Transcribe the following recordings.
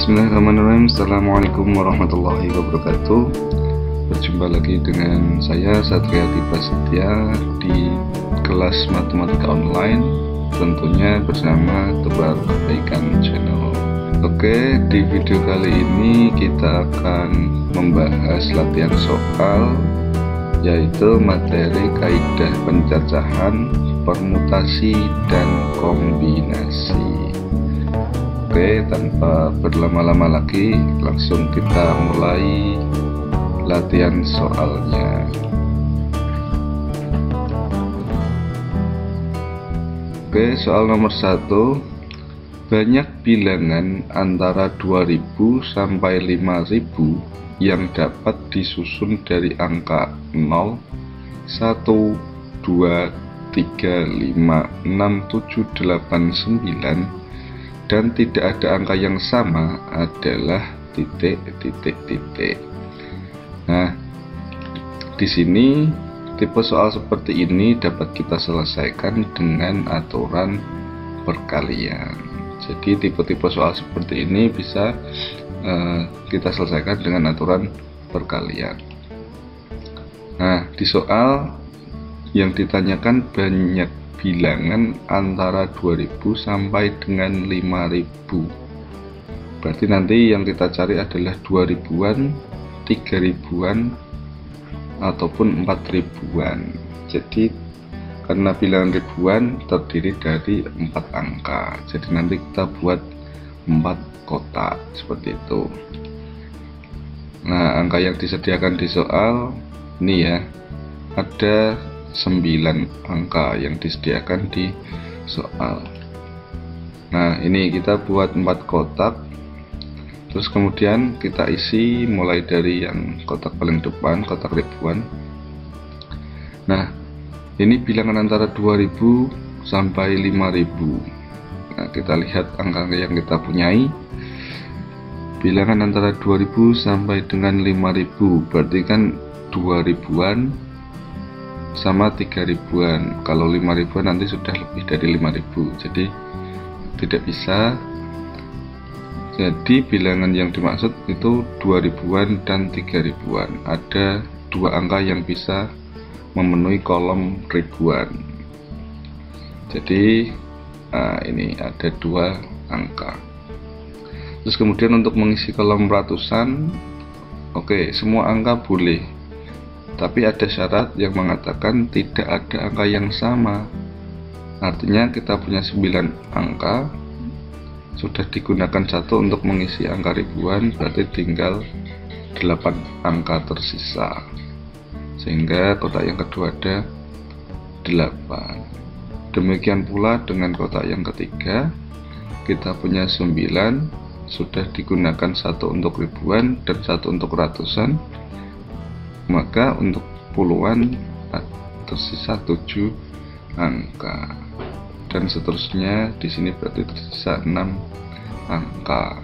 Bismillahirrahmanirrahim. Assalamualaikum warahmatullahi wabarakatuh. Berjumpa lagi dengan saya Satria Prasetya di kelas matematika online, tentunya bersama Tebar Kebaikan Channel. Oke, di video kali ini kita akan membahas latihan soal, yaitu materi kaidah pencacahan, permutasi, dan kombinasi. Oke, tanpa berlama-lama lagi, langsung kita mulai latihan soalnya. Oke, soal nomor 1. Banyak bilangan antara 2000 sampai 5000 yang dapat disusun dari angka 0, 1, 2, 3, 5, 6, 7, 8, 9 dan tidak ada angka yang sama adalah titik. Nah, di sini tipe soal seperti ini dapat kita selesaikan dengan aturan perkalian. Jadi tipe-tipe soal seperti ini bisa kita selesaikan dengan aturan perkalian. Nah, di soal yang ditanyakan banyak bilangan antara 2000 sampai dengan 5000. Berarti nanti yang kita cari adalah 2000-an, 3000-an, ataupun 4000-an. Jadi karena bilangan ribuan terdiri dari 4 angka, jadi nanti kita buat 4 kotak seperti itu. Nah, angka yang disediakan di soal ini ya, ada 9 angka yang disediakan di soal. Nah, ini kita buat 4 kotak, terus kemudian kita isi mulai dari yang kotak paling depan, kotak ribuan. Nah, ini bilangan antara 2000 sampai 5000. Nah, kita lihat angka yang kita punyai. Bilangan antara 2000 sampai dengan 5000, berarti kan 2000-an sama 3000-an. Kalau 5000-an nanti sudah lebih dari 5000, jadi tidak bisa. Jadi bilangan yang dimaksud itu 2000-an dan 3000-an. Ada 2 angka yang bisa memenuhi kolom ribuan. Jadi ini ada 2 angka. Terus kemudian untuk mengisi kolom ratusan, oke, semua angka boleh, tapi ada syarat yang mengatakan tidak ada angka yang sama. Artinya kita punya 9 angka, sudah digunakan 1 untuk mengisi angka ribuan, berarti tinggal 8 angka tersisa, sehingga kotak yang kedua ada 8. Demikian pula dengan kotak yang ketiga, kita punya 9, sudah digunakan 1 untuk ribuan dan 1 untuk ratusan, maka untuk puluhan tersisa 7 angka, dan seterusnya. Di sini berarti tersisa 6 angka.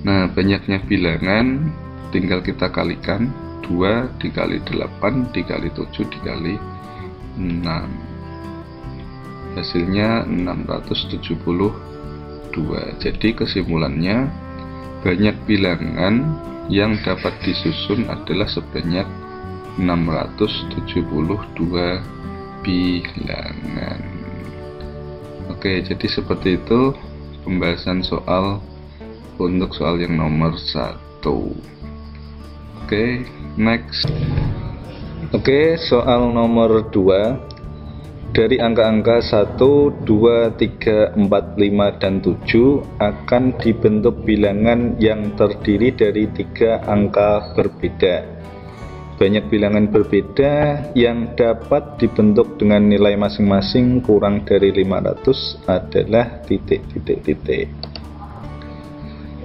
Nah, banyaknya bilangan tinggal kita kalikan, 2 dikali 8 dikali 7 dikali 6, hasilnya 672. Jadi kesimpulannya, banyak bilangan yang dapat disusun adalah sebanyak 672 bilangan. Oke, jadi seperti itu pembahasan soal untuk soal yang nomor 1. Oke, next. Oke, soal nomor 2. Dari angka-angka 1, 2, 3, 4, 5, dan 7 akan dibentuk bilangan yang terdiri dari 3 angka berbeda. Banyak bilangan berbeda yang dapat dibentuk dengan nilai masing-masing kurang dari 500 adalah titik.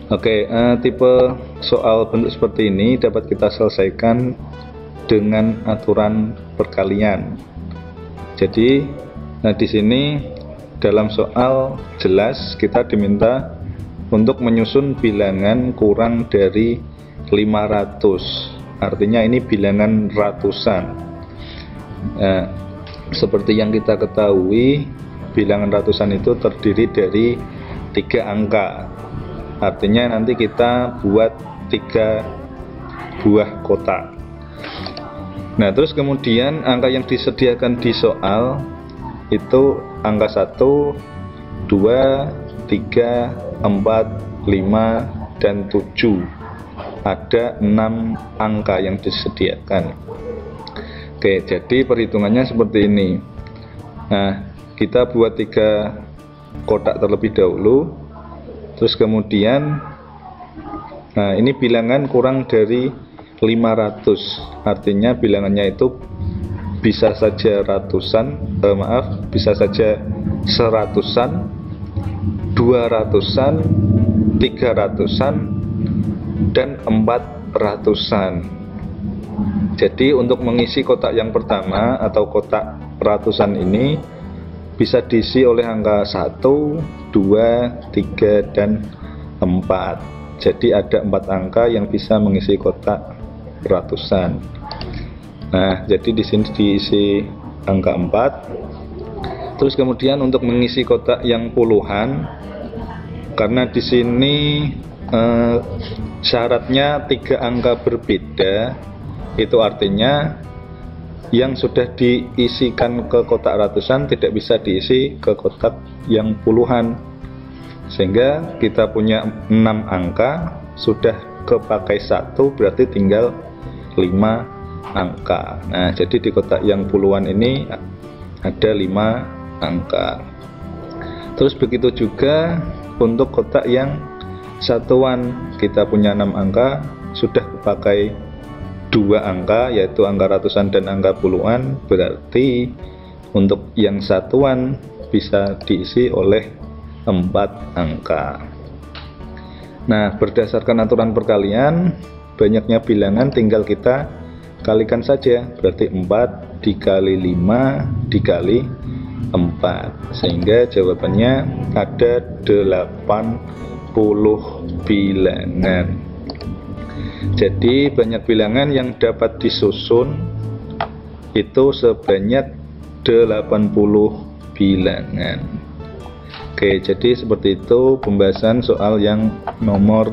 Oke, tipe soal bentuk seperti ini dapat kita selesaikan dengan aturan perkalian. Jadi, di sini dalam soal jelas kita diminta untuk menyusun bilangan kurang dari 500. Artinya ini bilangan ratusan. Seperti yang kita ketahui, bilangan ratusan itu terdiri dari 3 angka. Artinya nanti kita buat 3 buah kotak. Nah, terus kemudian angka yang disediakan di soal itu angka 1, 2, 3, 4, 5, dan 7. Ada 6 angka yang disediakan. Oke, jadi perhitungannya seperti ini. Nah, kita buat 3 kotak terlebih dahulu. Terus kemudian, nah ini bilangan kurang dari 500. Artinya bilangannya itu bisa saja ratusan, bisa saja seratusan, 200-an, 300-an, dan 400-an. Jadi untuk mengisi kotak yang pertama atau kotak ratusan ini bisa diisi oleh angka 1, 2, 3, dan 4. Jadi ada 4 angka yang bisa mengisi kotak ratusan. Nah, jadi di sini diisi angka 4. Terus kemudian untuk mengisi kotak yang puluhan, karena di sini syaratnya 3 angka berbeda, itu artinya yang sudah diisikan ke kotak ratusan tidak bisa diisi ke kotak yang puluhan, sehingga kita punya 6 angka sudah kepakai 1, berarti tinggal 5 angka. Nah, jadi di kotak yang puluhan ini ada 5 angka. Terus begitu juga untuk kotak yang satuan, kita punya 6 angka, sudah kepakai 2 angka, yaitu angka ratusan dan angka puluhan, berarti untuk yang satuan bisa diisi oleh 4 angka. Nah, berdasarkan aturan perkalian, banyaknya bilangan tinggal kita kalikan saja, berarti 4 dikali 5 dikali 4, sehingga jawabannya ada 80 bilangan. Jadi banyak bilangan yang dapat disusun itu sebanyak 80 bilangan. Oke, jadi seperti itu pembahasan soal yang nomor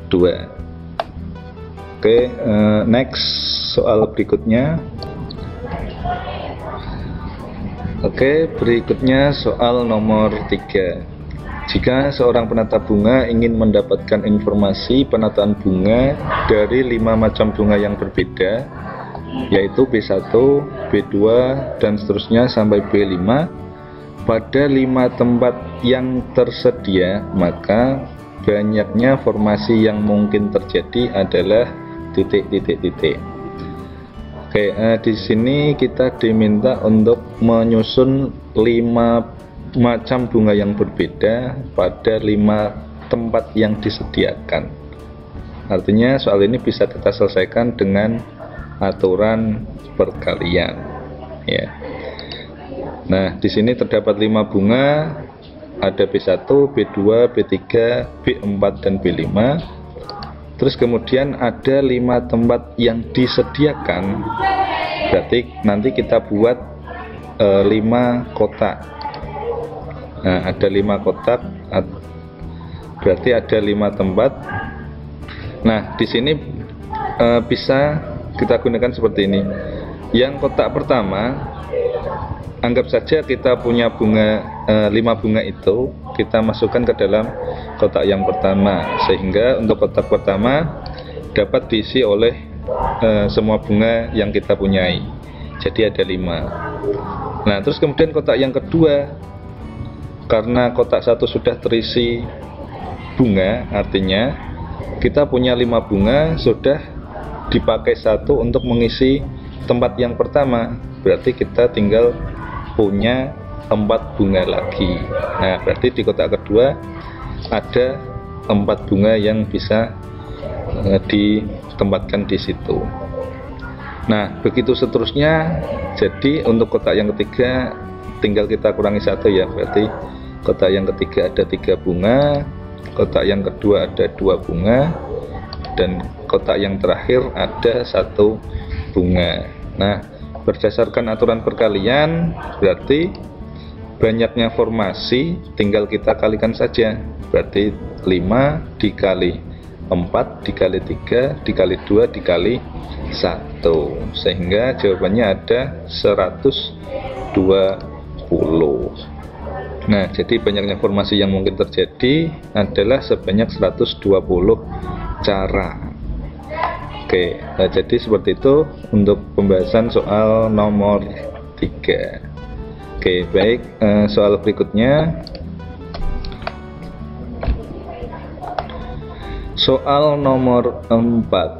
2. Oke, next soal berikutnya. Oke, berikutnya soal nomor 3. Jika seorang penata bunga ingin mendapatkan informasi penataan bunga dari 5 macam bunga yang berbeda, yaitu B1, B2, dan seterusnya sampai B5, pada 5 tempat yang tersedia, maka banyaknya formasi yang mungkin terjadi adalah titik-titik-titik. Oke, di sini kita diminta untuk menyusun 5 macam bunga yang berbeda pada 5 tempat yang disediakan. Artinya soal ini bisa kita selesaikan dengan aturan perkalian, ya. Nah, di sini terdapat 5 bunga, ada B1, B2, B3, B4, dan B5. Terus kemudian ada 5 tempat yang disediakan, berarti nanti kita buat 5 kotak. Nah, ada 5 kotak, berarti ada 5 tempat. Nah, di sini bisa kita gunakan seperti ini. Yang kotak pertama, anggap saja kita punya bunga 5 bunga itu, kita masukkan ke dalam kotak yang pertama, sehingga untuk kotak pertama dapat diisi oleh semua bunga yang kita punyai. Jadi ada 5. Nah, terus kemudian kotak yang kedua, karena kotak 1 sudah terisi bunga, artinya kita punya 5 bunga, sudah dipakai 1 untuk mengisi tempat yang pertama, berarti kita tinggal punya 4 bunga lagi. Nah, berarti di kotak kedua ada 4 bunga yang bisa ditempatkan di situ. Nah, begitu seterusnya. Jadi untuk kotak yang ketiga tinggal kita kurangi 1, ya, berarti kotak yang ketiga ada 3 bunga, kotak yang kedua ada 2 bunga, dan kotak yang terakhir ada 1 bunga. Nah, berdasarkan aturan perkalian, berarti banyaknya formasi tinggal kita kalikan saja, berarti 5 dikali 4 dikali 3 dikali 2 dikali 1, sehingga jawabannya ada 120. Nah, jadi banyaknya formasi yang mungkin terjadi adalah sebanyak 120 cara. Oke, nah jadi seperti itu untuk pembahasan soal nomor 3. Oke, baik, soal berikutnya. Soal nomor 4.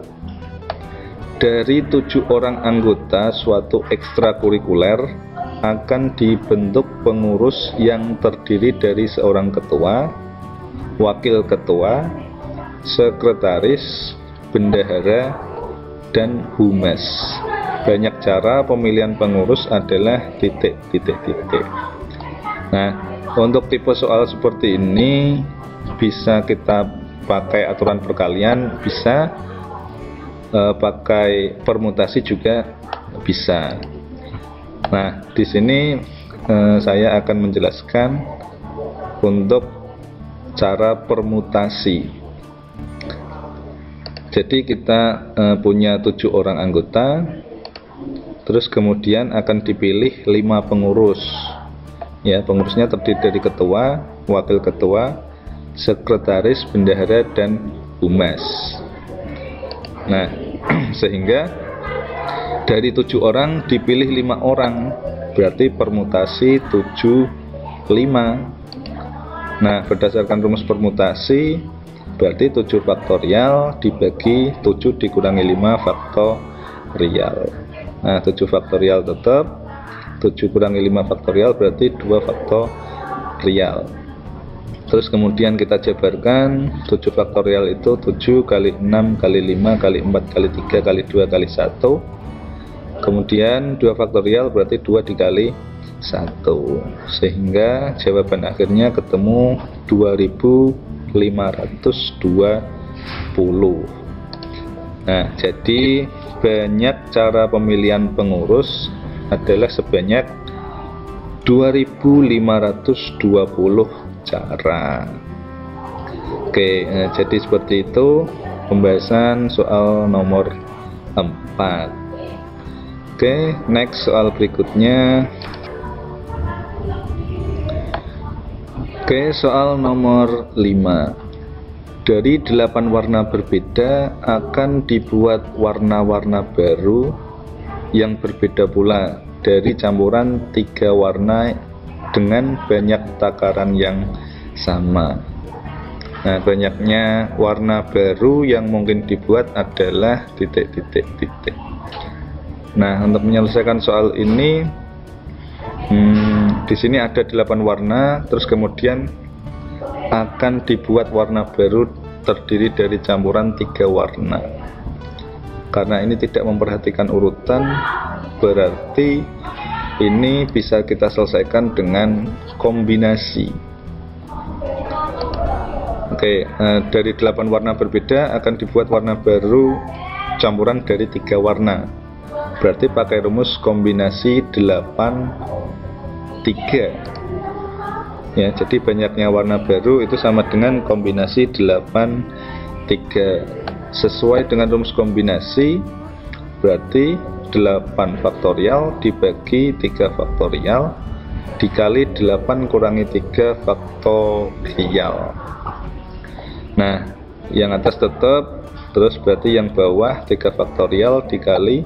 Dari 7 orang anggota suatu ekstrakurikuler akan dibentuk pengurus yang terdiri dari seorang ketua, wakil ketua, sekretaris, bendahara, dan humas. Banyak cara pemilihan pengurus adalah titik. Nah, untuk tipe soal seperti ini bisa kita pakai aturan perkalian, bisa pakai permutasi juga bisa. Nah, di sini saya akan menjelaskan untuk cara permutasi. Jadi kita punya 7 orang anggota, terus kemudian akan dipilih 5 pengurus. Ya, pengurusnya terdiri dari ketua, wakil ketua, sekretaris, bendahara, dan humas. Nah, sehingga dari 7 orang dipilih 5 orang, berarti permutasi 7, 5. Nah, berdasarkan rumus permutasi, berarti 7 faktorial dibagi 7 dikurangi 5 faktorial. Nah, 7 faktorial tetap, 7 kurangi 5 faktorial berarti 2 faktorial. Terus kemudian kita jabarkan 7 faktorial itu 7 kali 6 kali 5 kali 4 kali 3 kali 2 kali 1. Kemudian 2 faktorial berarti 2 dikali 1, sehingga jawaban akhirnya ketemu 2520. Nah, jadi banyak cara pemilihan pengurus adalah sebanyak 2520 cara. Oke, jadi seperti itu pembahasan soal nomor 4. Oke, next soal berikutnya. Oke, soal nomor 5. Dari 8 warna berbeda akan dibuat warna-warna baru yang berbeda pula dari campuran 3 warna dengan banyak takaran yang sama. Nah, banyaknya warna baru yang mungkin dibuat adalah titik. Nah, untuk menyelesaikan soal ini, di sini ada 8 warna, terus kemudian akan dibuat warna baru terdiri dari campuran 3 warna. Karena ini tidak memperhatikan urutan, berarti ini bisa kita selesaikan dengan kombinasi. Oke, dari 8 warna berbeda akan dibuat warna baru campuran dari 3 warna. Berarti pakai rumus kombinasi 8-3. Ya, jadi banyaknya warna baru itu sama dengan kombinasi 8-3. Sesuai dengan rumus kombinasi, berarti 8 faktorial dibagi 3 faktorial dikali 8 kurangi 3 faktorial. Nah, yang atas tetap, terus berarti yang bawah 3 faktorial dikali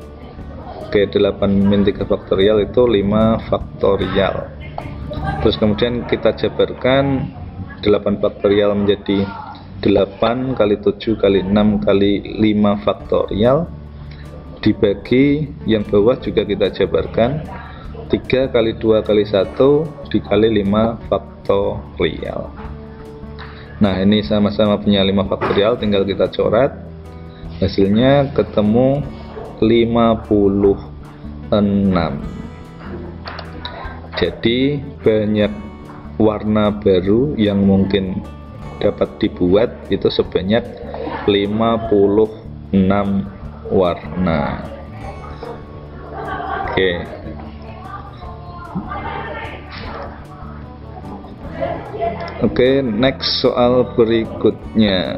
ke 8 min 3 faktorial itu 5 faktorial. Terus kemudian kita jabarkan 8 faktorial menjadi 8 kali 7 kali 6 kali 5 faktorial dibagi yang bawah juga kita jabarkan 3 kali 2 kali 1 dikali 5 faktorial. Nah, ini sama-sama punya 5 faktorial, tinggal kita coret. Hasilnya ketemu 56. Jadi banyak warna baru yang mungkin dapat dibuat itu sebanyak 56 warna. Oke. Oke, next soal berikutnya.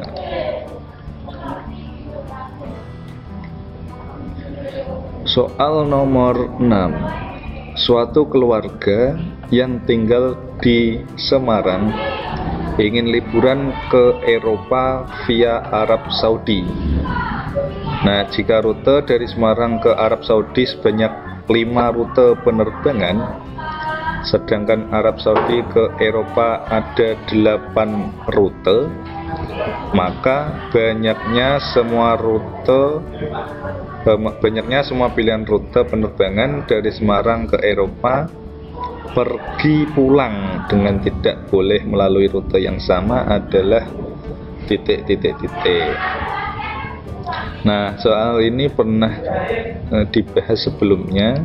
Soal nomor 6. Suatu keluarga yang tinggal di Semarang ingin liburan ke Eropa via Arab Saudi. Nah, jika rute dari Semarang ke Arab Saudi sebanyak 5 rute penerbangan, sedangkan Arab Saudi ke Eropa ada 8 rute, maka banyaknya semua pilihan rute penerbangan dari Semarang ke Eropa pergi pulang dengan tidak boleh melalui rute yang sama adalah titik. Nah, soal ini pernah dibahas sebelumnya.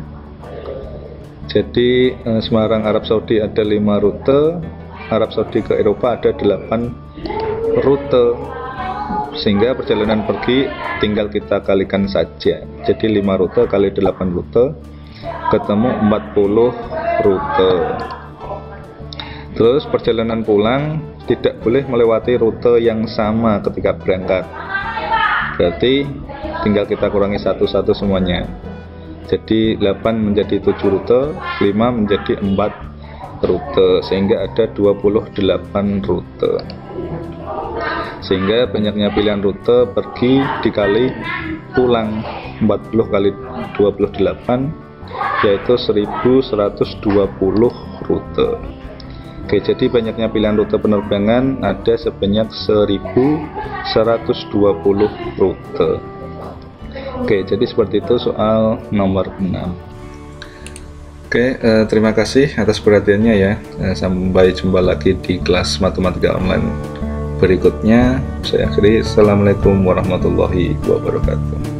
Jadi Semarang Arab Saudi ada 5 rute, Arab Saudi ke Eropa ada 8 rute, sehingga perjalanan pergi tinggal kita kalikan saja. Jadi 5 rute kali 8 rute ketemu 40 rute. Terus perjalanan pulang tidak boleh melewati rute yang sama ketika berangkat. Berarti tinggal kita kurangi satu-satu semuanya. Jadi 8 menjadi 7 rute, 5 menjadi 4 rute, sehingga ada 28 rute. Sehingga banyaknya pilihan rute pergi dikali pulang 40 kali 28 yaitu 1120 rute. Oke, jadi banyaknya pilihan rute penerbangan ada sebanyak 1120 rute. Oke, jadi seperti itu soal nomor 6. Oke, terima kasih atas perhatiannya ya. Sampai jumpa lagi di kelas matematika online berikutnya. Saya akhiri. Assalamualaikum warahmatullahi wabarakatuh.